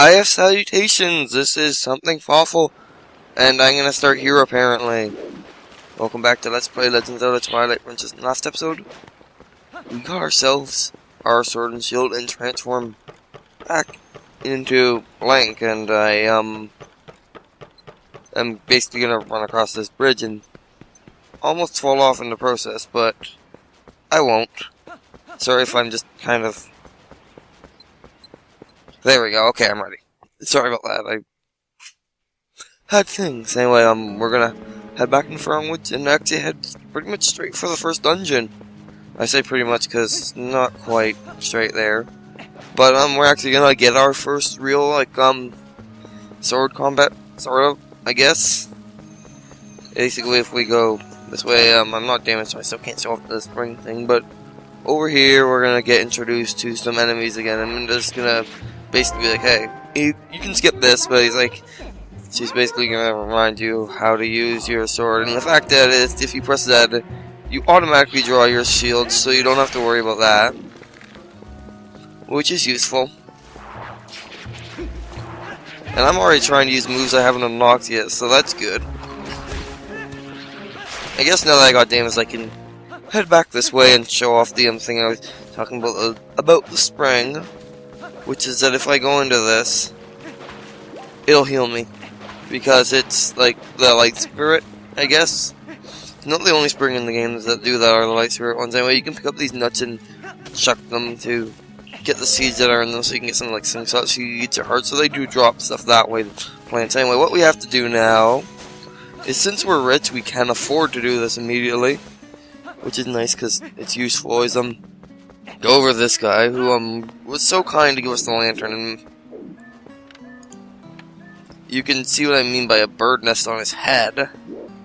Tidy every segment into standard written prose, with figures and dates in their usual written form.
I have salutations. This is something Fawful, and I'm gonna start here apparently. Welcome back to Let's Play Legend of Zelda Twilight. Princess. In the last episode, we got ourselves our sword and shield and transformed back into Link, and I'm basically gonna run across this bridge and almost fall off in the process, but I won't. Sorry if I'm just kind of... There we go. Okay, I'm ready. Sorry about that. I had things. Anyway, we're gonna head back into Farmwoods and actually head pretty much straight for the first dungeon. I say pretty much because it's not quite straight there. But, we're actually gonna get our first real, sword combat, sort of, I guess. Basically, if we go this way, I'm not damaged, so I still can't show off the spring thing, but over here, we're gonna get introduced to some enemies again, and I'm just gonna basically be like, hey, you can skip this, but she's basically gonna remind you how to use your sword, and the fact that is, if you press that, you automatically draw your shield, so you don't have to worry about that, which is useful. And I'm already trying to use moves I haven't unlocked yet, so that's good. I guess now that I got damage, I can head back this way and show off the thing I was talking about the spring, which is that if I go into this, it'll heal me, because it's like the light spirit, I guess. It's not the only spring in the games that do that are the light spirit ones. Anyway, you can pick up these nuts and chuck them to get the seeds that are in them, so you can get something like slingshot seeds or hearts, so they do drop stuff that way, plants. Anyway, what we have to do now is, since we're rich, we can afford to do this immediately, which is nice because it's useful, is go over this guy who was so kind to give us the lantern, and you can see what I mean by a bird nest on his head.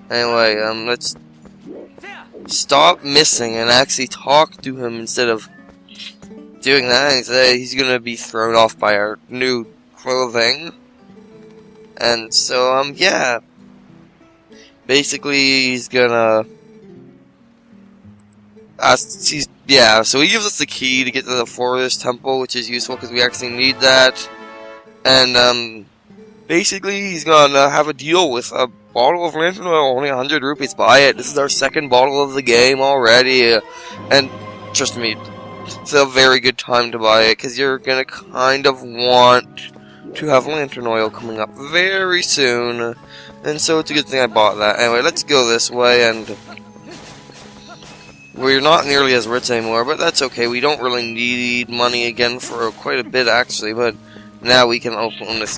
Anyway, let's stop missing and actually talk to him instead of doing that. He's gonna be thrown off by our new clothing, and so yeah, basically he's gonna so he gives us the key to get to the forest temple, which is useful because we actually need that. And basically he's gonna have a deal with a bottle of lantern oil, only 100 rupees. Buy it. This is our second bottle of the game already, and trust me, it's a very good time to buy it because you're gonna kind of want to have lantern oil coming up very soon, and so it's a good thing I bought that. Anyway, let's go this way, and we're not nearly as rich anymore, but that's okay. We don't really need money again for quite a bit, actually, but now we can open this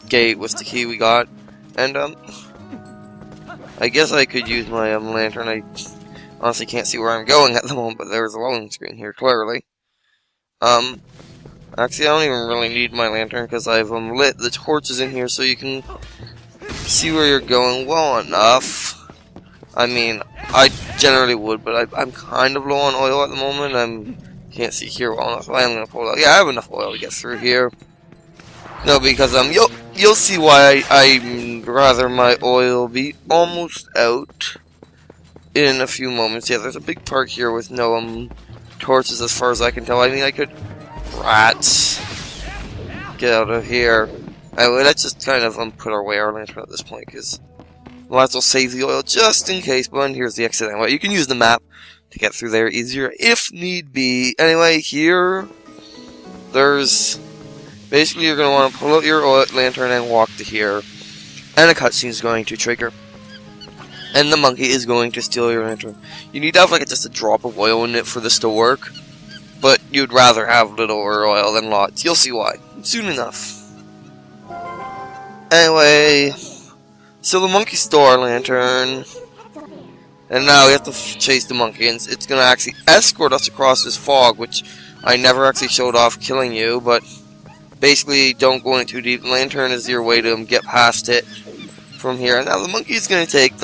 gate with the key we got. And, I guess I could use my lantern. I honestly can't see where I'm going at the moment, but there's a loading screen here, clearly. Actually, I don't even really need my lantern, because I've lit the torches in here so you can see where you're going well enough. I mean, I generally would, but I'm kind of low on oil at the moment. Can't see here well enough. I am gonna pull it out. Yeah, I have enough oil to get through here. No, because you'll see why I'd rather my oil be almost out in a few moments. Yeah, there's a big park here with no torches as far as I can tell. I mean, I could rats get out of here. Anyway, let's just kind of put away our lantern at this point, because might as well save the oil just in case. But here's the exit anyway. You can use the map to get through there easier if need be. Anyway, here there's basically you're going to want to pull out your lantern and walk to here, and a cutscene is going to trigger, and the monkey is going to steal your lantern. You need to have just a drop of oil in it for this to work, but you'd rather have little oil than lots. You'll see why soon enough. Anyway, so the monkey stole our lantern, and now we have to chase the monkey, and it's going to actually escort us across this fog, which I never actually showed off killing you, but basically don't go in too deep. The lantern is your way to get past it from here. And now the monkey is going to take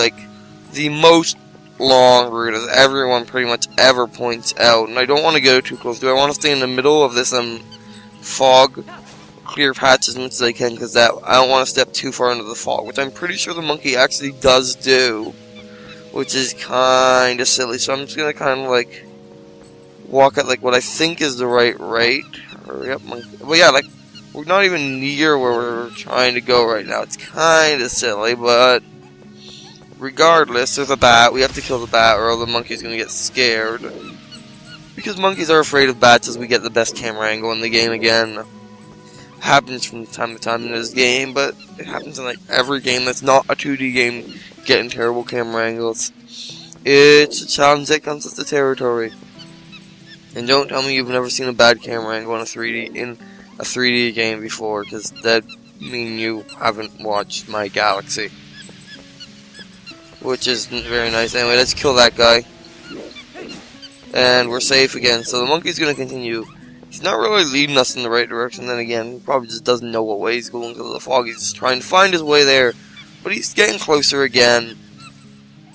the most long route, as everyone pretty much ever points out, and I don't want to go too close to it. I want to stay in the middle of this fog, clear patch as much as I can, because I don't want to step too far into the fog, which I'm pretty sure the monkey actually does do, which is kind of silly. So I'm just gonna kind of walk at what I think is the right rate. Or, yep, monkey. Well, yeah, we're not even near where we're trying to go right now. It's kind of silly, but regardless, there's a bat. We have to kill the bat or the monkey's going to get scared. Because monkeys are afraid of bats as we get the best camera angle in the game again. Happens from time to time in this game, but it happens in like every game that's not a 2D game, getting terrible camera angles. It's a challenge that comes with the territory. And don't tell me you've never seen a bad camera angle in a 3D game before, because that means you haven't watched my Galaxy. Which isn't very nice. Anyway, let's kill that guy. And we're safe again. So the monkey's going to continue. He's not really leading us in the right direction. Then again, he probably just doesn't know what way he's going because of the fog. He's trying to find his way there. But he's getting closer again.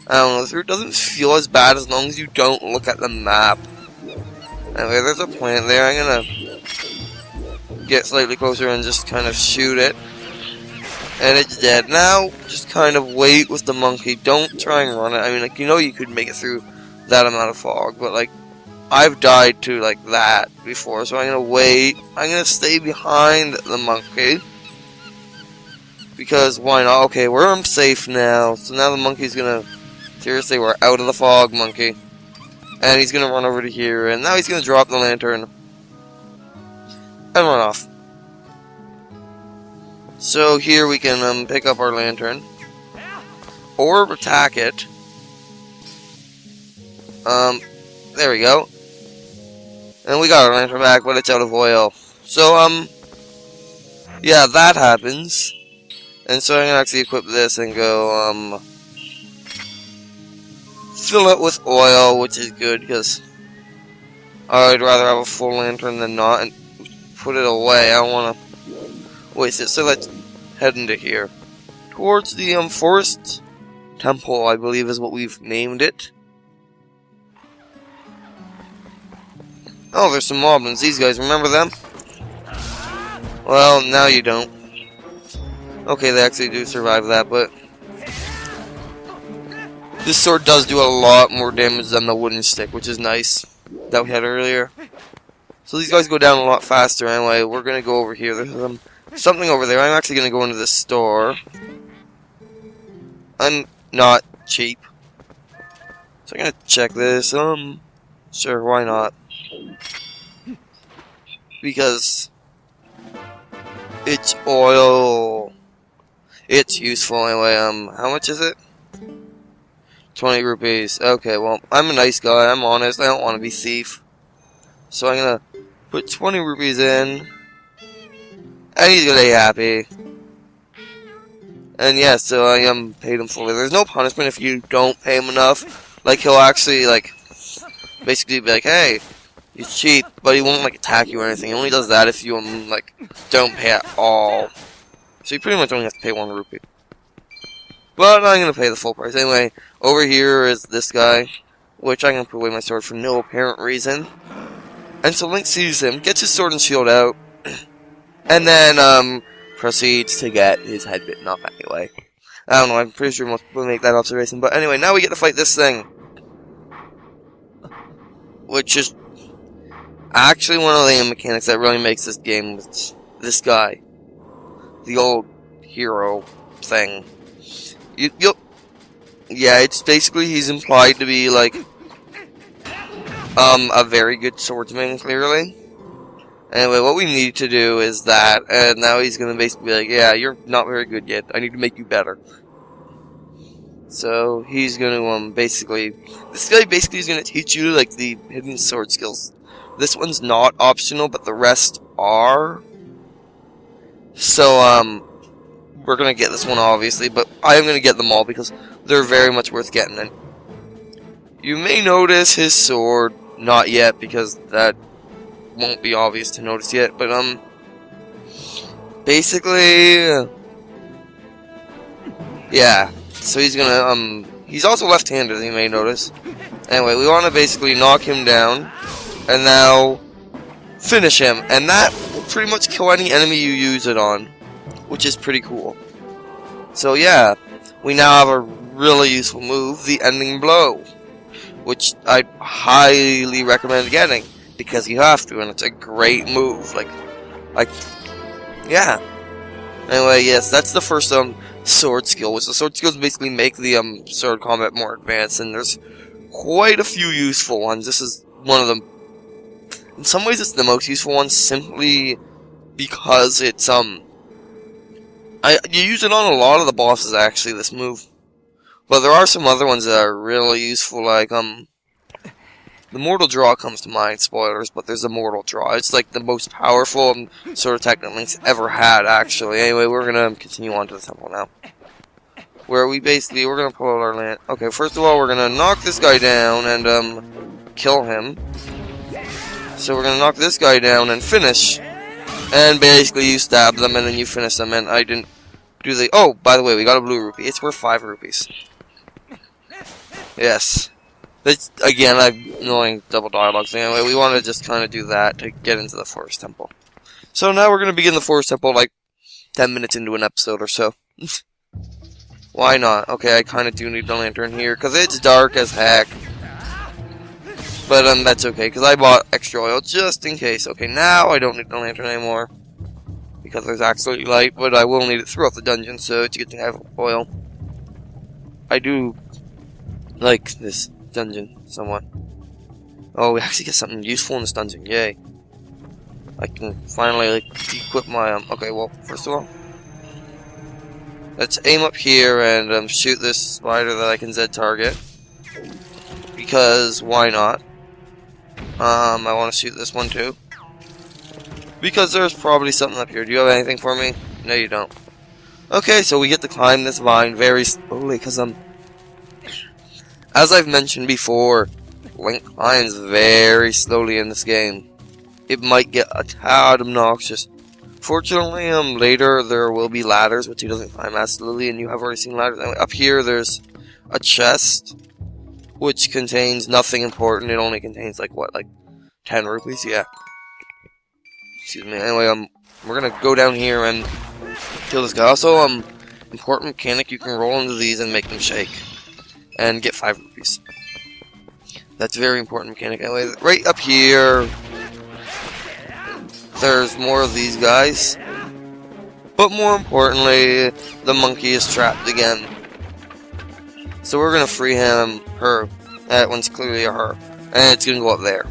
I don't know. The route doesn't feel as bad as long as you don't look at the map. Anyway, there's a plant there. I'm going to get slightly closer and just kind of shoot it. And it's dead. Now, just kind of wait with the monkey. Don't try and run it. I mean, like, you know you could make it through that amount of fog, but, like, I've died to, like, that before, so I'm gonna wait. I'm gonna stay behind the monkey. Because, why not? Okay, we're safe now. So now the monkey's gonna... Seriously, we're out of the fog, monkey. And he's gonna run over to here, and now he's gonna drop the lantern. And run off. So here we can pick up our lantern. Or attack it. There we go. And we got our lantern back, but it's out of oil. So, yeah, that happens. And so I'm gonna actually equip this and go, fill it with oil, which is good, because I'd rather have a full lantern than not, and put it away. I don't want to waste it. So let's head into here. Towards the, forest temple, I believe is what we've named it. Oh, there's some moblins. These guys, remember them? Well, now you don't. Okay, they actually do survive that, but this sword does do a lot more damage than the wooden stick, which is nice, that we had earlier. So these guys go down a lot faster. Anyway, we're going to go over here. There's something over there. I'm actually going to go into the store. I'm not cheap. So I'm going to check this. Sure, why not? Because it's oil. It's useful anyway. How much is it? 20 rupees. Okay, well, I'm a nice guy. I'm honest. I don't want to be thief. So I'm gonna put 20 rupees in. And he's gonna be happy. And yeah, so I paid him fully. There's no punishment if you don't pay him enough. Like, he'll actually, like, basically be like, hey, you cheat, but he won't, like, attack you or anything. He only does that if you, like, don't pay at all. So you pretty much only have to pay 1 rupee. But I'm gonna pay the full price. Anyway, over here is this guy, which I'm gonna put away my sword for no apparent reason. And so Link sees him, gets his sword and shield out, and then, proceeds to get his head bitten off anyway. I don't know, I'm pretty sure most people make that observation. But anyway, now we get to fight this thing. Which is actually one of the mechanics that really makes this game with this guy. The old hero thing. Yeah, it's basically he's implied to be like a very good swordsman, clearly. Anyway, what we need to do is that, and now he's gonna basically be like, yeah, you're not very good yet. I need to make you better. So he's gonna this guy basically is gonna teach you like the hidden sword skills. This one's not optional, but the rest are. So we're gonna get this one obviously, but I am gonna get them all because they're very much worth getting. And you may notice his sword, not yet because that won't be obvious to notice yet. But basically, yeah. So he's gonna he's also left-handed, you may notice. Anyway, we want to basically knock him down, and now finish him, and that will pretty much kill any enemy you use it on, which is pretty cool. So yeah, we now have a really useful move, the ending blow, which I highly recommend getting, because you have to, and it's a great move. Like, Yeah. Anyway, yes, that's the first sword skill, which the sword skills basically make the sword combat more advanced, and there's quite a few useful ones. This is one of them. In some ways, it's the most useful one, simply because it's you use it on a lot of the bosses, actually, this move. But there are some other ones that are really useful, like the Mortal Draw comes to mind, spoilers, but there's a Mortal Draw. It's like the most powerful sort of attack that Link's ever had, actually. Anyway, we're gonna continue on to the temple now. Where we're gonna pull out our land. Okay, first of all, we're gonna knock this guy down and, kill him. So we're gonna knock this guy down and finish. And basically you stab them and then you finish them, and I didn't do the... Oh, by the way, we got a blue rupee. It's worth 5 rupees. Yes. That's, again, I'm annoying double dialogues. Anyway, we want to just kind of do that to get into the Forest Temple. So now we're going to begin the Forest Temple like 10 minutes into an episode or so. Why not? Okay, I kind of do need the lantern here, because it's dark as heck. But that's okay, because I bought extra oil just in case. Okay, now I don't need the lantern anymore, because there's actually light, but I will need it throughout the dungeon, so it's a good thing I have oil. I do like this dungeon somewhat. Oh, we actually get something useful in this dungeon, yay. I can finally equip my okay, well, first of all, let's aim up here and shoot this spider that I can Z target, because why not? I want to shoot this one too, because there's probably something up here. Do you have anything for me? No, you don't. Okay, so we get to climb this vine very slowly, because as I've mentioned before, Link climbs very slowly in this game. It might get a tad obnoxious. Fortunately, later there will be ladders, which he doesn't climb as slowly, and you have already seen ladders. Anyway, up here there's a chest, which contains nothing important. It only contains, like, what, like 10 rupees? Yeah. Excuse me. Anyway, we're gonna go down here and kill this guy. Also, important mechanic, you can roll into these and make them shake. And get 5 rupees. That's a very important mechanic. Anyway, right up here, there's more of these guys. But more importantly, the monkey is trapped again. So we're gonna free her. That one's clearly a her. And it's gonna go up there.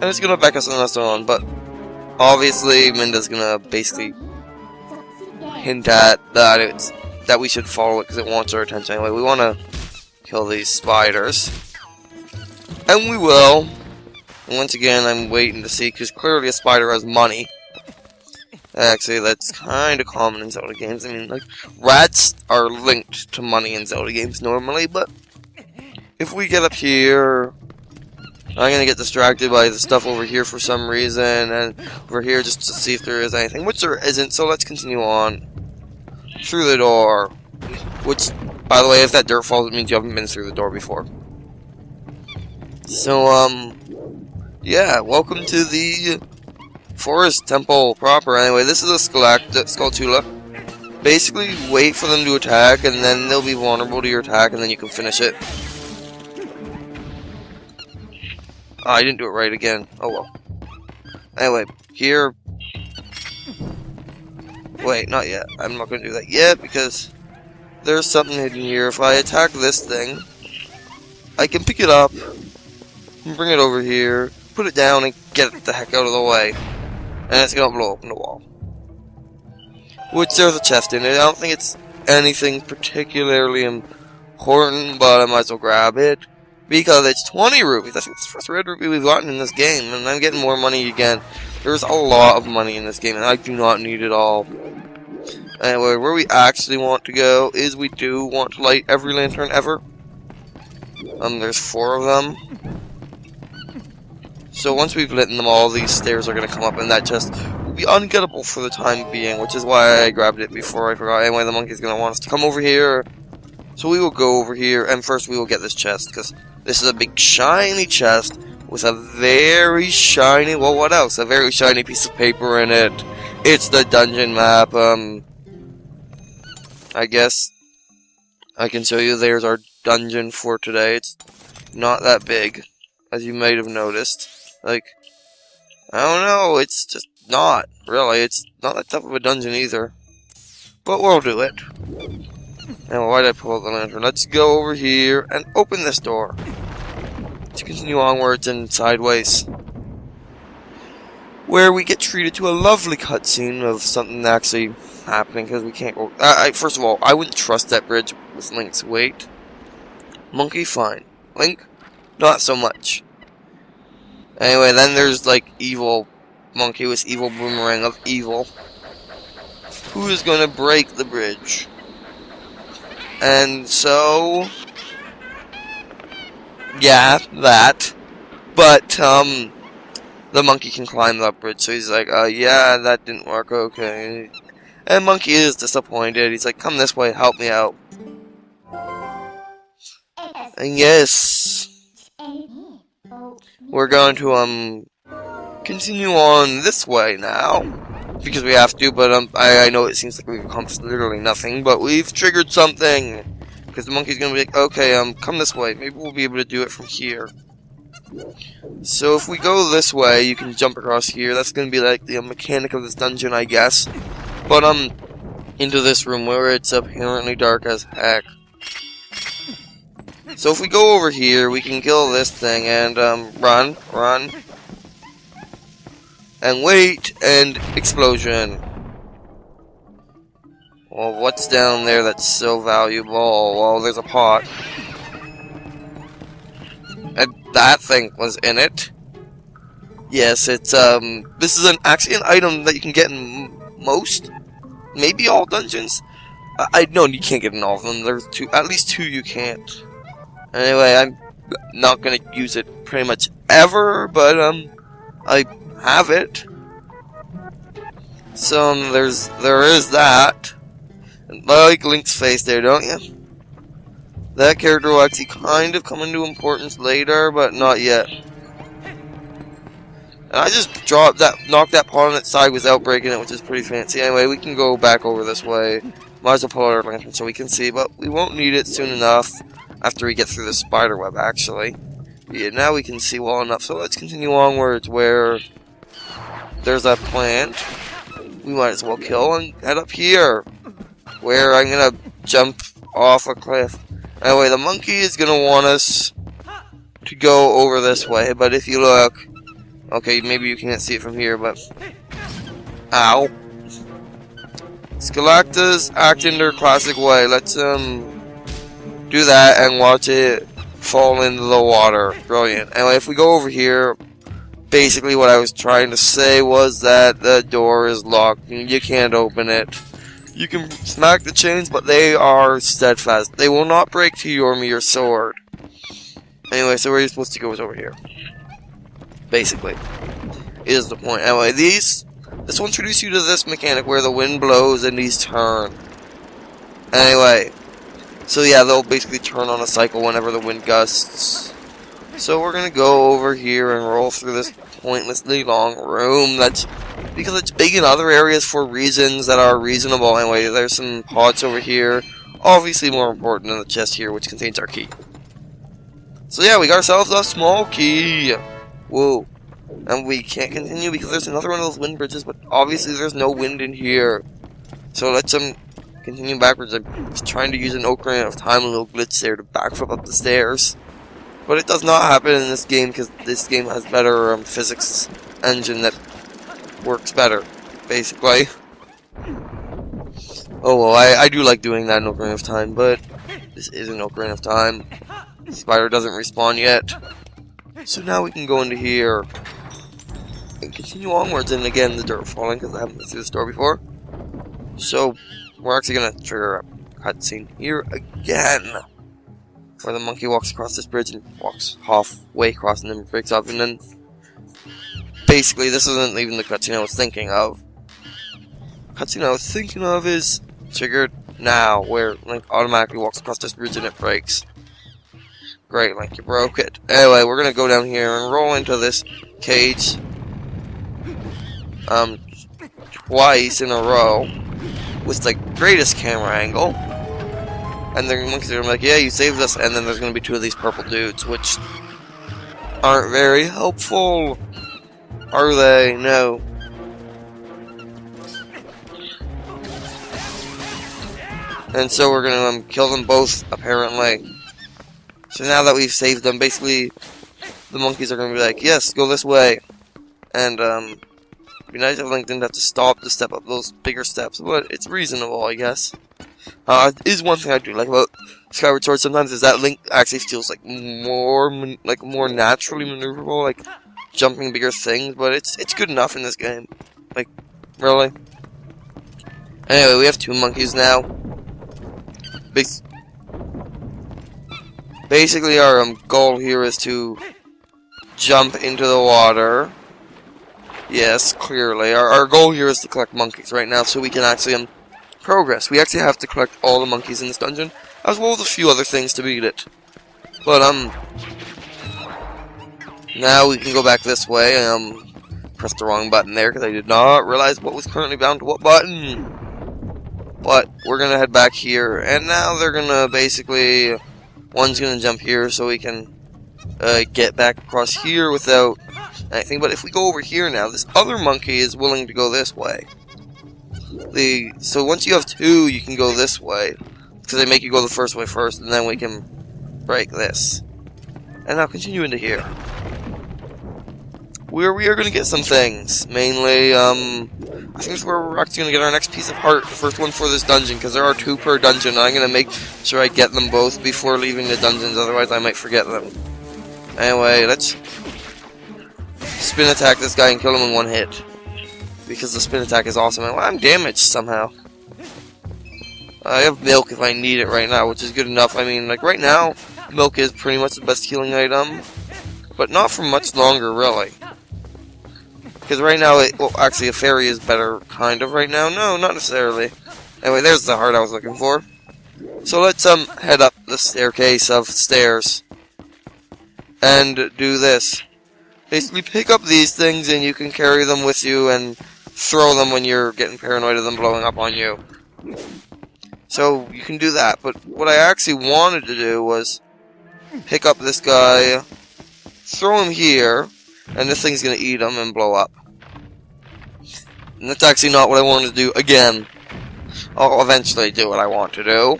And it's gonna back us on us on, but obviously Minda's gonna basically hint at that we should follow it because it wants our attention. Anyway, we want to kill these spiders. And we will. And once again, I'm waiting to see, because clearly a spider has money. Actually, that's kind of common in Zelda games. I mean, like, rats are linked to money in Zelda games normally, but if we get up here, I'm going to get distracted by the stuff over here for some reason, and over here just to see if there is anything, which there isn't, so let's continue on. Through the door, which, by the way, if that dirt falls, it means you haven't been through the door before. So, yeah, welcome to the Forest Temple proper. Anyway, this is a Skulltula. Basically, wait for them to attack, and then they'll be vulnerable to your attack, and then you can finish it. Oh, I didn't do it right again. Oh well. Anyway, here... Wait, not yet. I'm not going to do that yet, because there's something hidden here. If I attack this thing, I can pick it up, and bring it over here, put it down, and get it the heck out of the way. And it's going to blow open the wall. Which there's a chest in it. I don't think it's anything particularly important, but I might as well grab it. Because it's 20 rupees. I think it's the first red rupee we've gotten in this game, and I'm getting more money again. There's a lot of money in this game, and I do not need it all. Anyway, where we actually want to go is we do want to light every lantern ever. There's 4 of them. So once we've lit them all, these stairs are going to come up, and that chest will be ungettable for the time being, which is why I grabbed it before I forgot. Anyway, the monkey's going to want us to come over here. So we will go over here, and first we will get this chest, because this is a big shiny chest with a very shiny, well, what else? A very shiny piece of paper in it. It's the dungeon map. I guess I can show you. There's our dungeon for today. It's not that big, as you might have noticed. Like, I don't know, it's just not, really. It's not that tough of a dungeon either. But we'll do it. And why did I pull out the lantern? Let's go over here and open this door. To continue onwards and sideways. Where we get treated to a lovely cutscene of something actually happening, because we can't go... first of all, I wouldn't trust that bridge with Link's weight. Monkey, fine. Link, not so much. Anyway, then there's, like, evil monkey with evil boomerang of evil. Who is going to break the bridge? And so... yeah, that. But, the monkey can climb that bridge, so he's like, yeah, that didn't work, okay. And Monkey is disappointed. He's like, come this way, help me out. And yes, we're going to, continue on this way now. Because we have to, but, I know it seems like we've accomplished literally nothing, but we've triggered something. Because the monkey's gonna be like, okay, come this way. Maybe we'll be able to do it from here. So if we go this way, you can jump across here. That's gonna be like the mechanic of this dungeon, I guess. But, into this room where it's apparently dark as heck. So if we go over here, we can kill this thing and, run. And wait, and explosion. Well, what's down there that's so valuable? Well, there's a pot. And that thing was in it. Yes, it's, this is actually an item that you can get in most, maybe all dungeons. I know you can't get in all of them. There's at least two you can't. Anyway, I'm not gonna use it pretty much ever, but, I have it. So, there is that. And like Link's face there, don't you? That character will actually kind of come into importance later, but not yet. And I just knocked that pot on its side without breaking it, which is pretty fancy. Anyway, we can go back over this way. Might as well pull out our lantern so we can see, but we won't need it soon enough after we get through the spider web, actually. Yeah, now we can see well enough, so let's continue onwards where there's a plant. We might as well kill and head up here, where I'm gonna jump off a cliff. Anyway, the monkey is gonna want us to go over this way, but if you look, okay, maybe you can't see it from here, but ow. Skelactas act in their classic way. Let's do that and watch it fall into the water. Brilliant. Anyway, if we go over here, basically what I was trying to say was that the door is locked and you can't open it. You can smack the chains, but they are steadfast. They will not break to you or me your sword. Anyway, so where you're supposed to go is over here. Basically. Is the point. Anyway, this will introduce you to this mechanic where the wind blows and these turn. Anyway. So yeah, they'll basically turn on a cycle whenever the wind gusts. So we're gonna go over here and roll through this pointlessly long room that's... because it's big in other areas for reasons that are reasonable. Anyway, there's some pots over here. Obviously more important than the chest here, which contains our key. So yeah, we got ourselves a small key. Whoa. And we can't continue because there's another one of those wind bridges, but obviously there's no wind in here. So let's continue backwards. I'm trying to use an Ocarina of Time, a little glitch there to backflip up the stairs. But it does not happen in this game because this game has better physics engine that works better, basically. Oh well, I do like doing that in Ocarina of Time, but this isn't Ocarina of Time. The spider doesn't respawn yet. So now we can go into here and continue onwards, and again the dirt falling because I haven't been through this door before. So we're actually gonna trigger a cutscene here again, where the monkey walks across this bridge and walks halfway across and then breaks up, and then basically this isn't even the cutscene I was thinking of. The cutscene I was thinking of is triggered now, where Link automatically walks across this bridge and it breaks. Great, Link, you broke it. Anyway, we're gonna go down here and roll into this cage twice in a row with the greatest camera angle. And the monkeys are like, yeah, you saved us, and then there's gonna be two of these purple dudes, which aren't very helpful. Are they? No. And so we're gonna kill them both, apparently. So now that we've saved them, basically, the monkeys are gonna be like, yes, go this way. And, it'd be nice if Link didn't have to stop to step up those bigger steps, but it's reasonable, I guess. Is one thing I do like about Skyward Sword sometimes is that Link actually feels like more naturally maneuverable, like jumping bigger things, but it's good enough in this game. Like, really. Anyway, we have 2 monkeys now. Basically, our goal here is to jump into the water. Yes, clearly. Our goal here is to collect monkeys right now, so we can actually progress. We actually have to collect all the monkeys in this dungeon, as well as a few other things to beat it. But now we can go back this way. Pressed the wrong button there because I did not realize what was currently bound to what button. But we're gonna head back here, and now they're gonna basically, one's gonna jump here so we can get back across here without anything. But if we go over here now, this other monkey is willing to go this way. So once you have 2, you can go this way, because they make you go the first way first, and then we can break this. And now continue into here, where we are going to get some things. Mainly, I think this is where we're actually going to get our next piece of heart, the first one for this dungeon, because there are 2 per dungeon, and I'm going to make sure I get them both before leaving the dungeons, otherwise I might forget them. Anyway, let's spin attack this guy and kill him in 1 hit. Because the spin attack is awesome, and I'm damaged somehow. I have milk if I need it right now, which is good enough. I mean, like, right now, milk is pretty much the best healing item. But not for much longer, really. Because right now, well, actually, a fairy is better, kind of, right now. No, not necessarily. Anyway, there's the heart I was looking for. So let's, head up the staircase of stairs. And do this. Basically, pick up these things, and you can carry them with you, and throw them when you're getting paranoid of them blowing up on you. So, you can do that. But what I actually wanted to do was pick up this guy, throw him here, and this thing's going to eat him and blow up. And that's actually not what I wanted to do again. I'll eventually do what I want to do.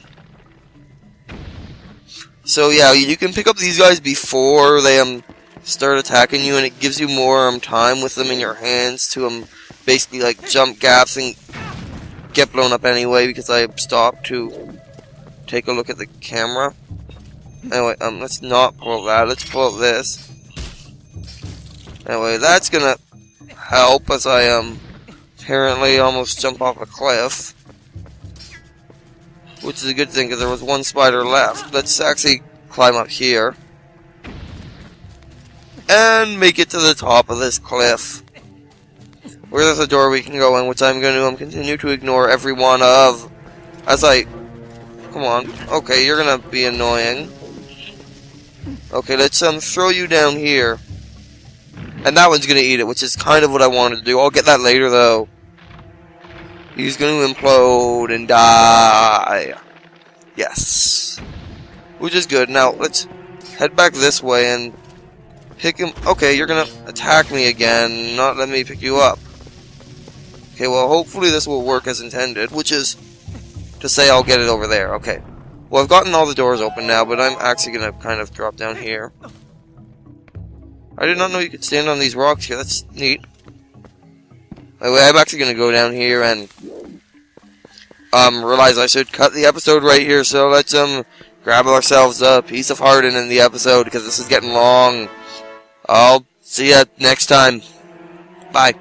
So yeah, you can pick up these guys before they start attacking you, and it gives you more time with them in your hands to basically like jump gaps and get blown up anyway, because I stopped to take a look at the camera. Anyway, let's not pull up that, let's pull up this. Anyway, that's gonna help as I apparently almost jump off a cliff. Which is a good thing, because there was 1 spider left. Let's actually climb up here. And make it to the top of this cliff, where there's a door we can go in, which I'm going to continue to ignore every one of. As I... Come on. Okay, you're going to be annoying. Okay, let's throw you down here. And that one's going to eat it, which is kind of what I wanted to do. I'll get that later, though. He's going to implode and die. Yes. Which is good. Now, let's head back this way and pick him. Okay, you're going to attack me again, not let me pick you up. Okay, well, hopefully this will work as intended, which is to say I'll get it over there. Okay. Well, I've gotten all the doors open now, but I'm actually going to kind of drop down here. I did not know you could stand on these rocks here. That's neat. Anyway, I'm actually going to go down here and realize I should cut the episode right here. So let's grab ourselves a piece of heart and end the episode, because this is getting long. I'll see you next time. Bye.